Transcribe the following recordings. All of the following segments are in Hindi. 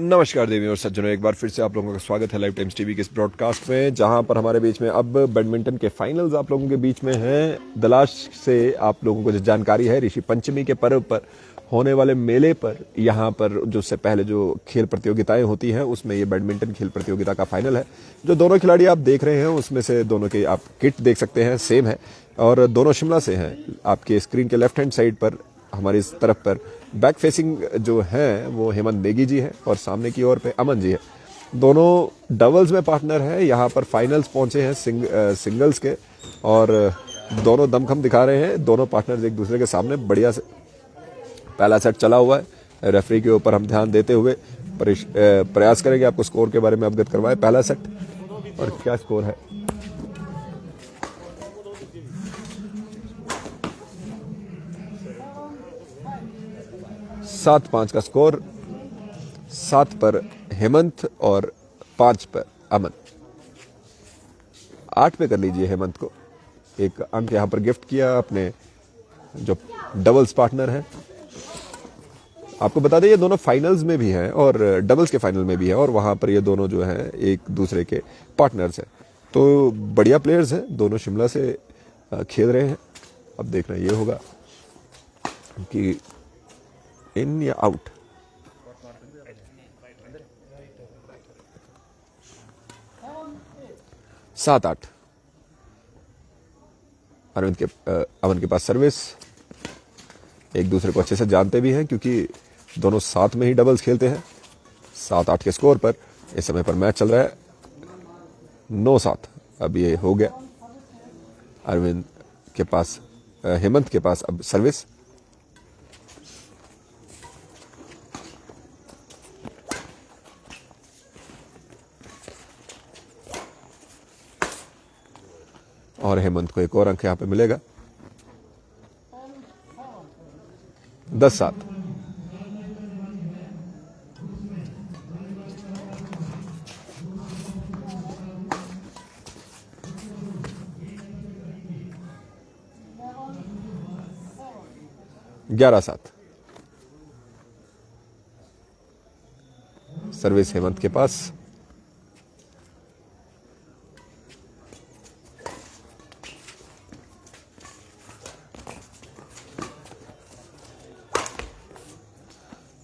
नमस्कार देवी और सज्जनों, एक बार फिर से आप लोगों का स्वागत है लाइव टाइम्स टीवी के इस ब्रॉडकास्ट में, जहां पर हमारे बीच में अब बैडमिंटन के फाइनल्स आप लोगों के बीच में हैं। दलाश से आप लोगों को जो जानकारी है, ऋषि पंचमी के पर्व पर होने वाले मेले पर यहां पर जो से पहले जो खेल प्रतियोगिताएं होती हैं उसमें ये बैडमिंटन खेल प्रतियोगिता का फाइनल है। जो दोनों खिलाड़ी आप देख रहे हैं उसमें से दोनों की आप किट देख सकते हैं, सेम है और दोनों शिमला से हैं। आपके स्क्रीन के लेफ्ट हैंड साइड पर हमारी इस तरफ पर बैक फेसिंग जो है वो हेमंत नेगी जी है और सामने की ओर पे अमन जी है। दोनों डबल्स में पार्टनर है, यहाँ पर फाइनल्स पहुंचे हैं सिंगल्स के और दोनों दमखम दिखा रहे हैं। दोनों पार्टनर्स एक दूसरे के सामने बढ़िया से पहला सेट चला हुआ है। रेफरी के ऊपर हम ध्यान देते हुए प्रयास करेंगे आपको स्कोर के बारे में अवगत करवाए। पहला सेट और क्या स्कोर है, 7-5 का स्कोर। 7 पर हेमंत और 5 पर अमन। 8 पे कर लीजिए हेमंत को एक अंक यहां पर गिफ्ट किया अपने जो डबल्स पार्टनर है। आपको बता दें ये दोनों फाइनल्स में भी हैं और डबल्स के फाइनल में भी है और वहां पर ये दोनों जो हैं एक दूसरे के पार्टनर्स हैं। तो बढ़िया प्लेयर्स हैं, दोनों शिमला से खेल रहे हैं। अब देखना ये होगा कि इन या आउट। सात आठ अमन के पास सर्विस। एक दूसरे को अच्छे से जानते भी हैं क्योंकि दोनों साथ में ही डबल्स खेलते हैं। 7-8 के स्कोर पर इस समय पर मैच चल रहा है। 9-7 अब ये हो गया। अरविंद के पास हेमंत के पास अब सर्विस। और हेमंत को एक और अंक यहां पे मिलेगा। 10-7। ग्यारह 7। सर्विस हेमंत के पास।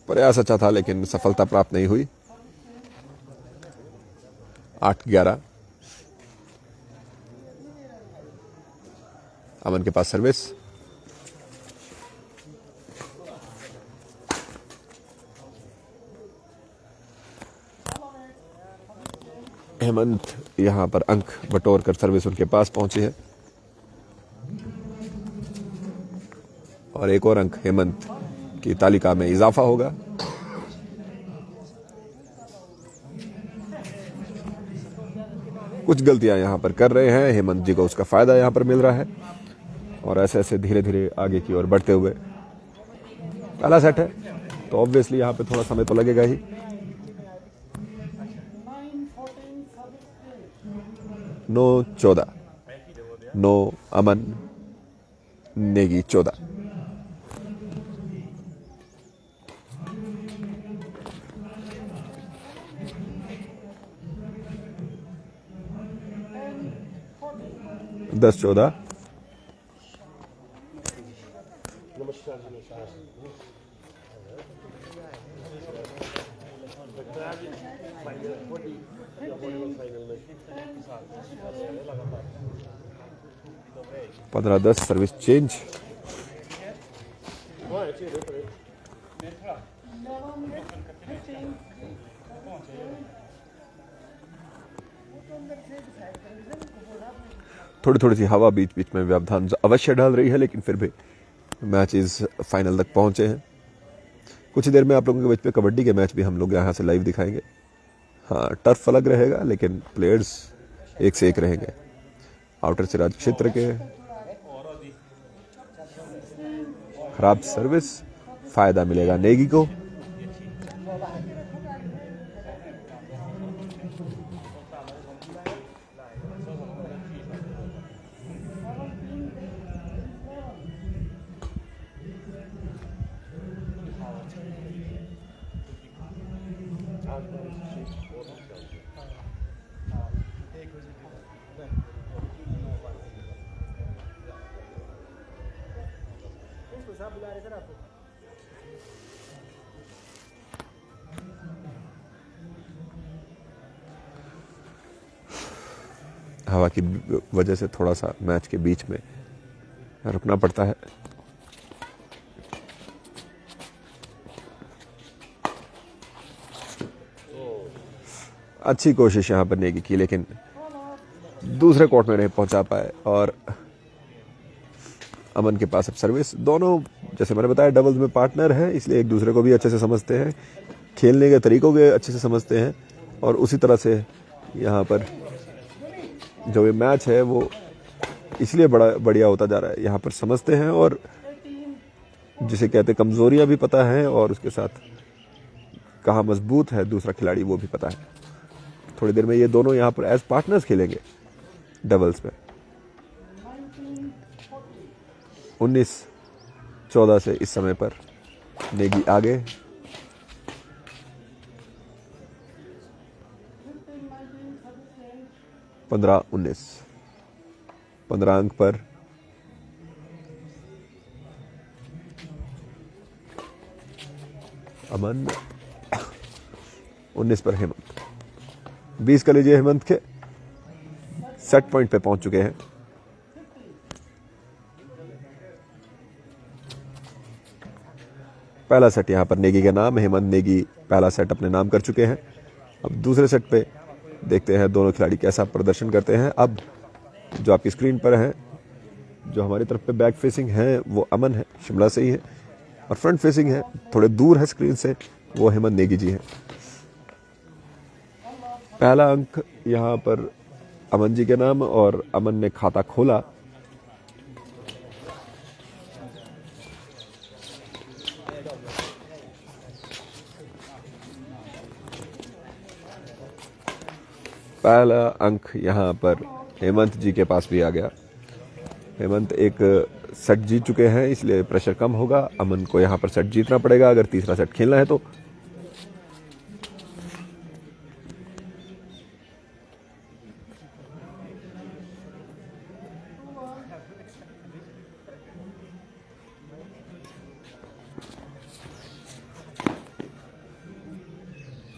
प्रयास अच्छा था लेकिन सफलता प्राप्त नहीं हुई। 8-11। अमन के पास सर्विस। हेमंत यहां पर अंक बटोर कर सर्विस उनके पास पहुंची है और एक और अंक हेमंत की तालिका में इजाफा होगा। कुछ गलतियां यहां पर कर रहे हैं, हेमंत जी को उसका फायदा यहां पर मिल रहा है और ऐसे ऐसे धीरे धीरे आगे की ओर बढ़ते हुए पहला सेट है तो ऑब्वियसली यहां पे थोड़ा समय तो लगेगा ही। 9-14। 9 अमन, नेगी 14। दस 14। पंद्रह 10 सर्विस चेंज। थोड़ी थोड़ी सी हवा बीच बीच में व्यवधान अवश्य डाल रही है लेकिन फिर भी मैच इस फाइनल तक पहुंचे हैं। कुछ ही देर में आप लोगों के बीच में कबड्डी के मैच भी हम लोग यहां से लाइव दिखाएंगे। हाँ, टर्फ अलग रहेगा लेकिन प्लेयर्स एक से एक रहेंगे। आउटर सिराज क्षेत्र के खराब सर्विस, फायदा मिलेगा नेगी को। हवा की वजह से थोड़ा सा मैच के बीच में रुकना पड़ता है। अच्छी कोशिश यहाँ पर नेगी की, लेकिन दूसरे कोर्ट में नहीं पहुंचा पाए और अमन के पास अब सर्विस। दोनों जैसे मैंने बताया डबल्स में पार्टनर हैं, इसलिए एक दूसरे को भी अच्छे से समझते हैं, खेलने के तरीकों के अच्छे से समझते हैं और उसी तरह से यहाँ पर जो ये मैच है वो इसलिए बढ़िया होता जा रहा है। यहाँ पर समझते हैं और जिसे कहते कमजोरियां भी पता है और उसके साथ कहाँ मजबूत है दूसरा खिलाड़ी वो भी पता है। थोड़ी देर में ये दोनों यहाँ पर एज पार्टनर्स खेलेंगे डबल्स में। 19-14 से इस समय पर नेगी आगे। पंद्रह 15 अंक पर अमन, 19 पर हेमंत। 20 का लीजिए हेमंत के सेट पॉइंट पे पहुंच चुके हैं। पहला सेट यहां पर नेगी के नाम, हेमंत नेगी पहला सेट अपने नाम कर चुके हैं। अब दूसरे सेट पे देखते हैं दोनों खिलाड़ी कैसा प्रदर्शन करते हैं। अब जो आपकी स्क्रीन पर है, जो हमारी तरफ पे बैक फेसिंग है वो अमन है, शिमला से ही है, और फ्रंट फेसिंग है थोड़े दूर है स्क्रीन से, वो हेमंत नेगी जी हैं। पहला अंक यहाँ पर अमन जी के नाम और अमन ने खाता खोला। पहला अंक यहाँ पर हेमंत जी के पास भी आ गया। हेमंत एक सेट जीत चुके हैं, इसलिए प्रेशर कम होगा। अमन को यहाँ पर सेट जीतना पड़ेगा अगर तीसरा सेट खेलना है तो।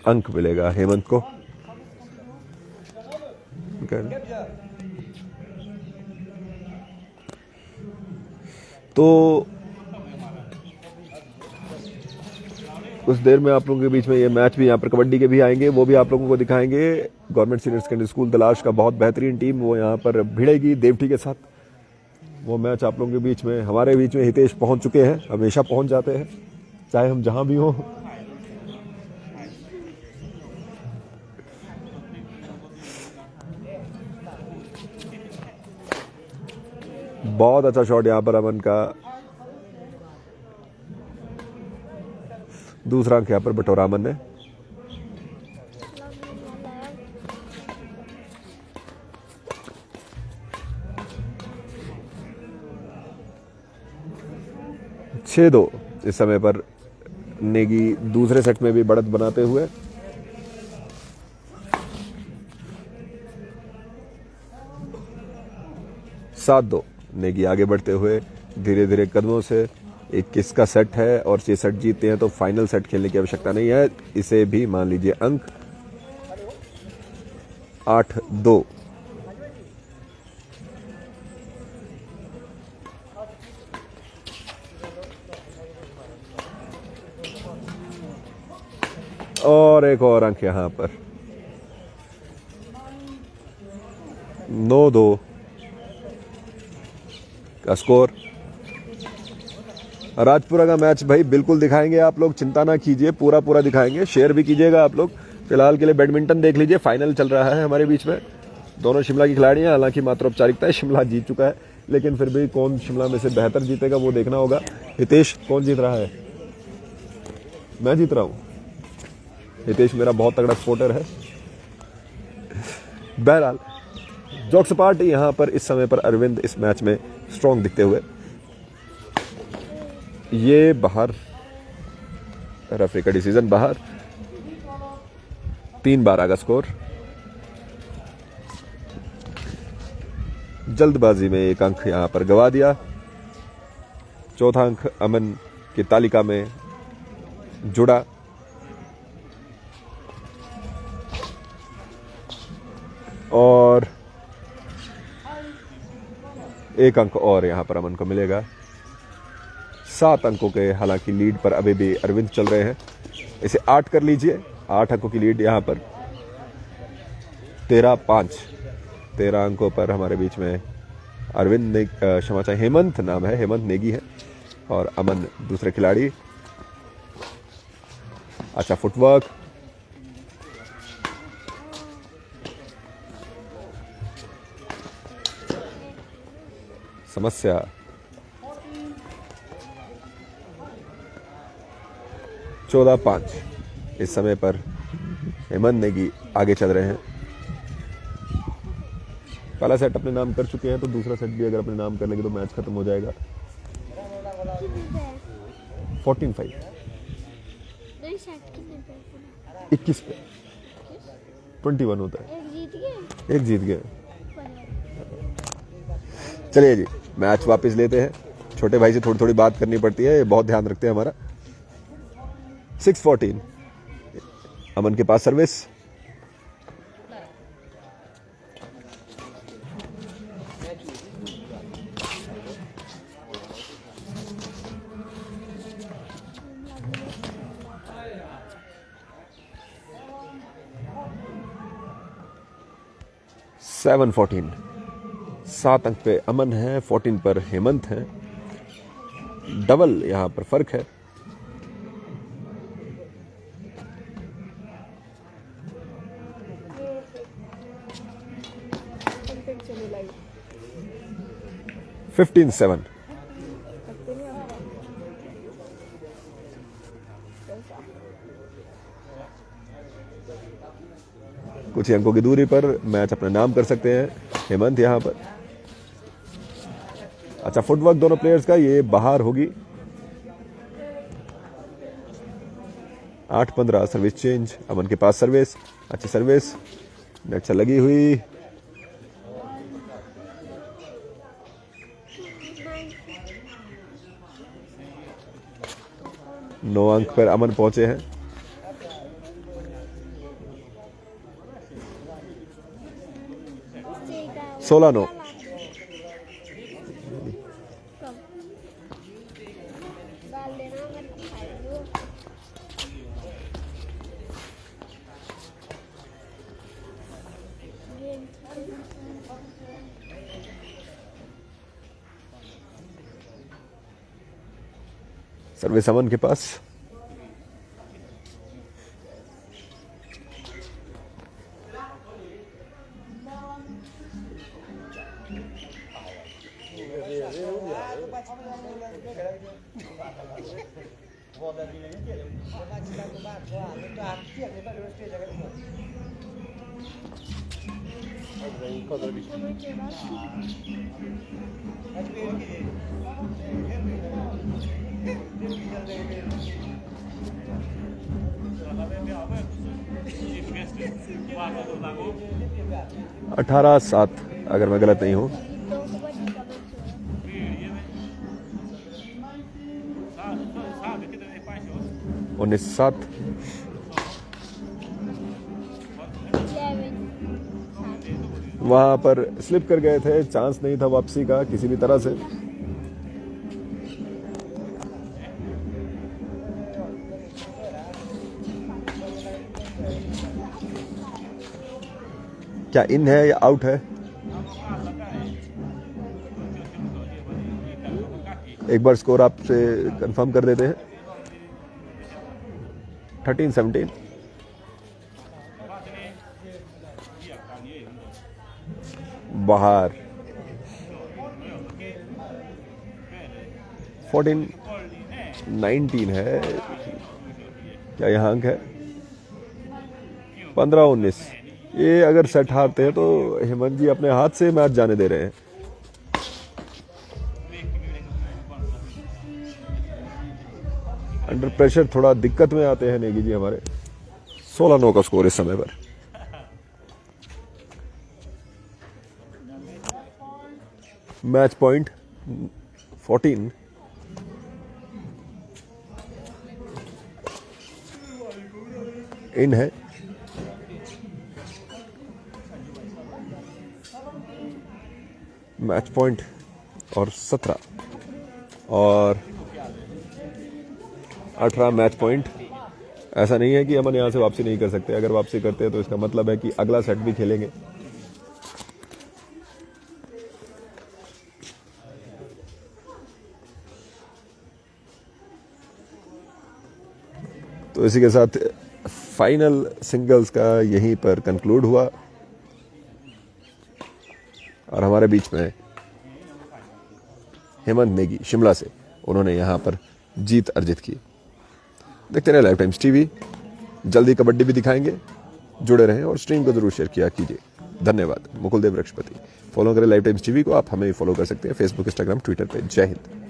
अंक मिलेगा हेमंत को। तो कुछ देर में आप लोगों के बीच में ये मैच भी यहाँ पर कबड्डी के भी आएंगे, वो भी आप लोगों को दिखाएंगे। Government senior secondary school Dalash का बहुत बेहतरीन टीम वो यहाँ पर भिड़ेगी देवठी के साथ। वो मैच आप लोगों के बीच में, हमारे बीच में हितेश पहुंच चुके हैं, हमेशा पहुंच जाते हैं चाहे हम जहां भी हों। बहुत अच्छा शॉट यहाँ पर अमन का। दूसरा अंक यहाँ पर बटोरा अमन ने। छह 2 इस समय पर नेगी दूसरे सेट में भी बढ़त बनाते हुए। सात 2 नेगी आगे बढ़ते हुए धीरे धीरे कदमों से। 21 का सेट है और ये सेट जीतते हैं तो फाइनल सेट खेलने की आवश्यकता नहीं है, इसे भी मान लीजिए अंक। 8-2 और एक और अंक यहां पर। 9-2 का स्कोर। राजपुरा का मैच भाई बिल्कुल दिखाएंगे आप लोग, चिंता ना कीजिए, पूरा दिखाएंगे। शेयर भी कीजिएगा आप लोग। फिलहाल के लिए बैडमिंटन देख लीजिए, फाइनल चल रहा है हमारे बीच में। दोनों शिमला की खिलाड़ी हैं, हालांकि मात्र औपचारिकता है, शिमला जीत चुका है, लेकिन फिर भी कौन शिमला में से बेहतर जीतेगा वो देखना होगा। हितेश कौन जीत रहा है? मैं जीत रहा हूं। हितेश मेरा बहुत तगड़ा सपोर्टर है। बहरहाल जोक्स अपार्ट, यहां पर इस समय पर अरविंद इस मैच में स्ट्रॉन्ग दिखते हुए। ये बाहर, रेफरी का डिसीजन बाहर। 3-12 का स्कोर। जल्दबाजी में एक अंक यहां पर गवा दिया। चौथा अंक अमन की तालिका में जुड़ा। और एक अंक और यहां पर अमन को मिलेगा। 7 अंकों के हालांकि लीड पर अभी भी अरविंद चल रहे हैं। इसे 8 कर लीजिए। 8 अंकों की लीड यहां पर। 13-5। 13 अंकों पर हमारे बीच में अरविंद ने क्षमा चाहे हेमंत नाम है, हेमंत नेगी है और अमन दूसरे खिलाड़ी। अच्छा फुटवर्क, समस्या। चौदह 5। इस समय पर हेमंत नेगी आगे चल रहे हैं। पहला सेट अपने नाम कर चुके हैं तो दूसरा सेट भी अगर अपने नाम कर लेंगे तो मैच खत्म हो जाएगा। 14-5। 21 पे 21 होता है। एक जीत गए। चलिए जी मैच वापस लेते हैं। छोटे भाई से थोड़ी थोड़ी बात करनी पड़ती है, बहुत ध्यान रखते हैं हमारा। 6-14 अमन के पास सर्विस। सेवन 14। 7 अंक पे अमन है, 14 पर हेमंत है। डबल यहां पर फर्क है। फिफ्टीन 7। कुछ ही अंकों की दूरी पर मैच अपना नाम कर सकते हैं हेमंत यहां पर। अच्छा फुटवर्क दोनों प्लेयर्स का, ये बाहर होगी। 8-15 सर्विस चेंज। अमन के पास सर्विस, अच्छी सर्विस, नेट से लगी हुई। नौ अंक पर अमन पहुंचे हैं। सोलह 9। सर्विस अमन के पास। अठारह 7 अगर मैं गलत नहीं हूं। 19-7। वहां पर स्लिप कर गए थे, चांस नहीं था वापसी का किसी भी तरह से। क्या इन है या आउट है? एक बार स्कोर आपसे कंफर्म कर देते हैं। 13-17। बाहर। 14-19 है। क्या यहाँ अंक है? 15-19। ये अगर सेट हारते हैं तो हेमंत जी अपने हाथ से मैच जाने दे रहे हैं। अंडर प्रेशर थोड़ा दिक्कत में आते हैं नेगी जी हमारे। 16-9 का स्कोर इस समय पर। Match point 14। इन है। मैच पॉइंट और 17 और 18 मैच पॉइंट। ऐसा नहीं है कि हम यहां से वापसी नहीं कर सकते। अगर वापसी करते हैं तो इसका मतलब है कि अगला सेट भी खेलेंगे। तो इसी के साथ फाइनल सिंगल्स का यहीं पर कंक्लूड हुआ और हमारे बीच में हेमंत नेगी शिमला से, उन्होंने यहां पर जीत अर्जित की। देखते रहे लाइव टाइम्स टीवी, जल्दी कबड्डी भी दिखाएंगे। जुड़े रहें और स्ट्रीम को जरूर शेयर किया कीजिए। धन्यवाद। मुकुल देव वृक्षपति। फॉलो करें लाइव टाइम्स टीवी को। आप हमें भी फॉलो कर सकते हैं फेसबुक, इंस्टाग्राम, ट्विटर पे। जय हिंद।